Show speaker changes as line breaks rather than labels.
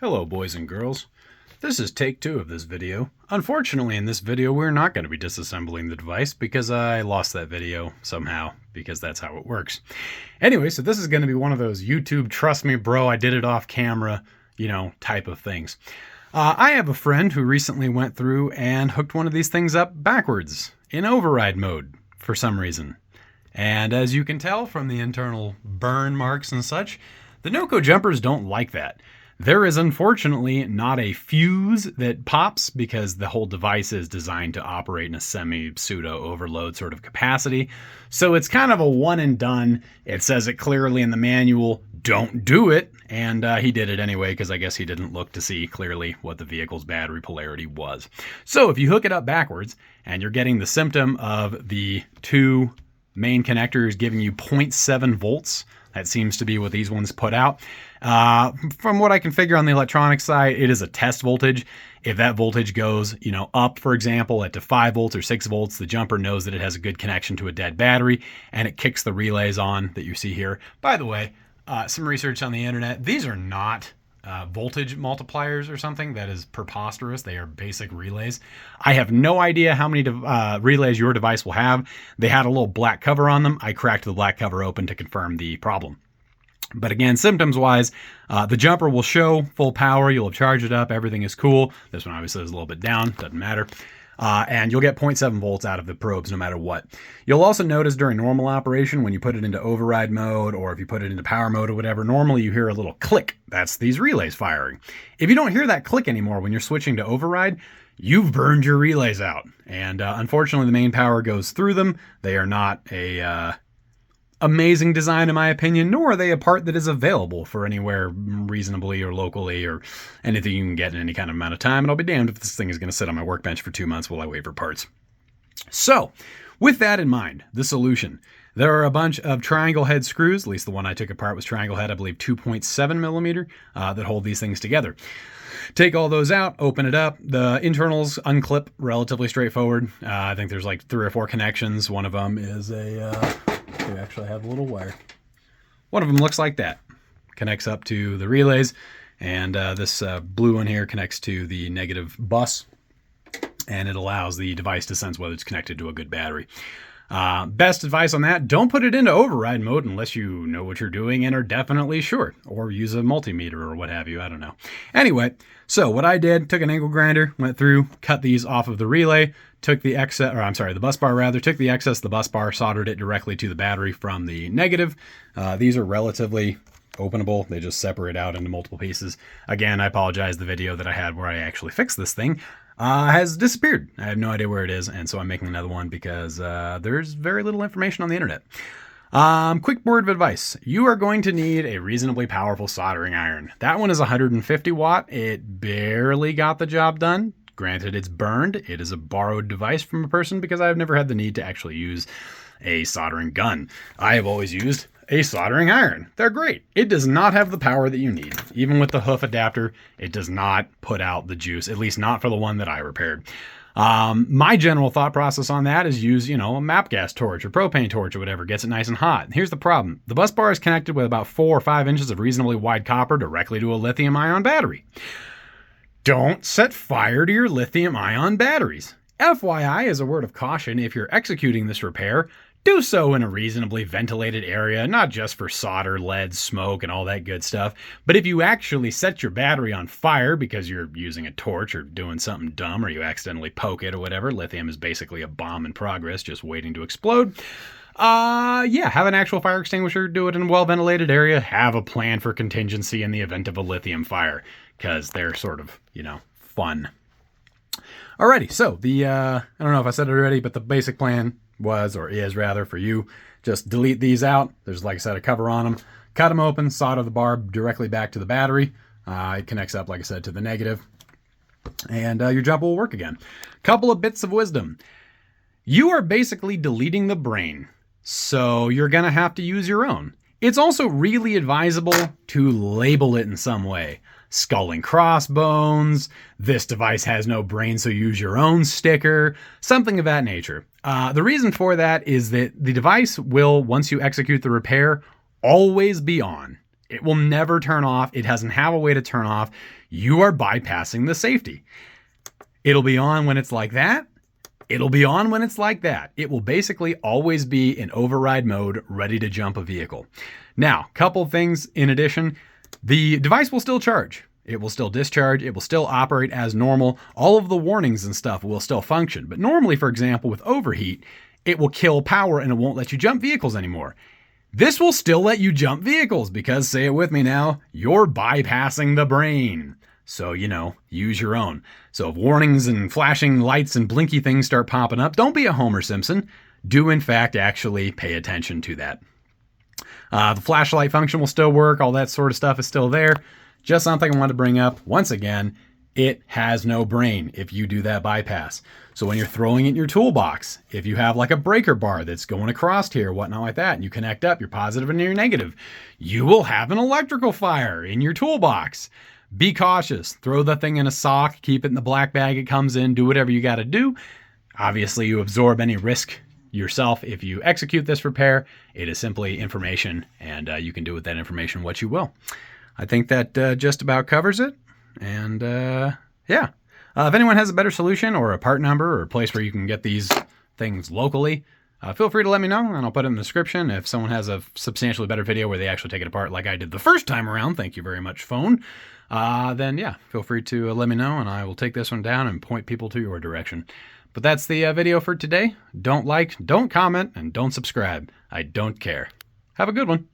Hello boys and girls. This is take 2 of this video. Unfortunately in this video we're not going to be disassembling the device because I lost that video somehow, because that's how it works. Anyway, so this is going to be one of those YouTube trust me bro I did it off camera, type of things. I have a friend who recently went through and hooked one of these things up backwards in override mode for some reason. And as you can tell from the internal burn marks and such, the Noco jumpers don't like that. There is unfortunately not a fuse that pops because the whole device is designed to operate in a semi-pseudo overload sort of capacity. So it's kind of a one and done. It says it clearly in the manual, don't do it. And he did it anyway because I guess he didn't look to see clearly what the vehicle's battery polarity was. So if you hook it up backwards and you're getting the symptom of the two main connectors giving you 0.7 volts, that seems to be what these ones put out. From what I can figure on the electronic side, it is a test voltage. If that voltage goes, up, for example, at to 5 volts or 6 volts, the jumper knows that it has a good connection to a dead battery, and it kicks the relays on that you see here. By the way, some research on the internet, these are not voltage multipliers or something. That is preposterous. They are basic relays. I have no idea how many relays your device will have. They had a little black cover on them. I cracked the black cover open to confirm the problem. But again, symptoms wise, the jumper will show full power. You'll have charged it up. Everything is cool. This one obviously is a little bit down. Doesn't matter. And you'll get 0.7 volts out of the probes no matter what. You'll also notice during normal operation, when you put it into override mode or if you put it into power mode or whatever, normally you hear a little click. That's these relays firing. If you don't hear that click anymore when you're switching to override, you've burned your relays out. And unfortunately, the main power goes through them. They are not a amazing design in my opinion, nor are they a part that is available for anywhere reasonably or locally or anything you can get in any kind of amount of time. And I'll be damned if this thing is going to sit on my workbench for 2 months while I wait for parts. So with that in mind, the solution. There are a bunch of triangle head screws, at least the one I took apart was triangle head, I believe 2.7 millimeter, that hold these things together. Take all those out, open it up. The internals unclip relatively straightforward. I think there's like 3 or 4 connections. One of them is we actually have a little wire. One of them looks like that. Connects up to the relays, and this blue one here connects to the negative bus, and it allows the device to sense whether it's connected to a good battery. Best advice on that, don't put it into override mode unless you know what you're doing and are definitely sure, or use a multimeter or what have you, I don't know. Anyway, so what I did, took an angle grinder, went through, cut these off of the relay, took the excess, the bus bar rather, took the excess of the bus bar, soldered it directly to the battery from the negative. These are relatively openable. They just separate out into multiple pieces. Again, I apologize, the video that I had where I actually fixed this thing has disappeared. I have no idea where it is, and so I'm making another one because there's very little information on the internet. Quick word of advice. You are going to need a reasonably powerful soldering iron. That one is 150 watt. It barely got the job done. Granted, it's burned. It is a borrowed device from a person because I've never had the need to actually use a soldering gun. I have always used a soldering iron. They're great. It does not have the power that you need. Even with the hoof adapter, it does not put out the juice, at least not for the one that I repaired. My general thought process on that is use, a MAP gas torch or propane torch or whatever, gets it nice and hot. Here's the problem. The bus bar is connected with about 4 or 5 inches of reasonably wide copper directly to a lithium ion battery. Don't set fire to your lithium ion batteries. FYI, as a word of caution, if you're executing this repair, do so in a reasonably ventilated area, not just for solder, lead, smoke, and all that good stuff. But if you actually set your battery on fire because you're using a torch or doing something dumb or you accidentally poke it or whatever, lithium is basically a bomb in progress just waiting to explode. Have an actual fire extinguisher, do it in a well-ventilated area, have a plan for contingency in the event of a lithium fire, because they're sort of, fun. Alrighty, so I don't know if I said it already, but the basic plan was, or is rather, for you, just delete these out. There's, like I said, a cover on them. Cut them open, solder the barb directly back to the battery. It connects up, like I said, to the negative. And your jumper will work again. Couple of bits of wisdom. You are basically deleting the brain, so you're going to have to use your own. It's also really advisable to label it in some way. Skull and crossbones, this device has no brain, so use your own sticker, something of that nature. The reason for that is that the device will, once you execute the repair, always be on. It will never turn off. It doesn't have a way to turn off. You are bypassing the safety. It'll be on when it's like that. It'll be on when it's like that. It will basically always be in override mode, ready to jump a vehicle. Now, couple things in addition. The device will still charge. It will still discharge. It will still operate as normal. All of the warnings and stuff will still function. But normally, for example, with overheat, it will kill power and it won't let you jump vehicles anymore. This will still let you jump vehicles because, say it with me now, you're bypassing the brain. So, use your own. So if warnings and flashing lights and blinky things start popping up, don't be a Homer Simpson. Do, in fact, actually pay attention to that. The flashlight function will still work. All that sort of stuff is still there. Just something I wanted to bring up. Once again, it has no brain if you do that bypass. So when you're throwing it in your toolbox, if you have like a breaker bar that's going across here, whatnot like that, and you connect up your positive and your negative, you will have an electrical fire in your toolbox. Be cautious. Throw the thing in a sock. Keep it in the black bag it comes in. Do whatever you got to do. Obviously, you absorb any risk yourself if you execute this repair. It is simply information, and you can do with that information what you will. I think that just about covers it. And yeah, if anyone has a better solution or a part number or a place where you can get these things locally, feel free to let me know, and I'll put it in the description. If someone has a substantially better video where they actually take it apart like I did the first time around, thank you very much, phone, then yeah, feel free to let me know, and I will take this one down and point people to your direction. But that's the video for today. Don't like, don't comment, and don't subscribe. I don't care. Have a good one.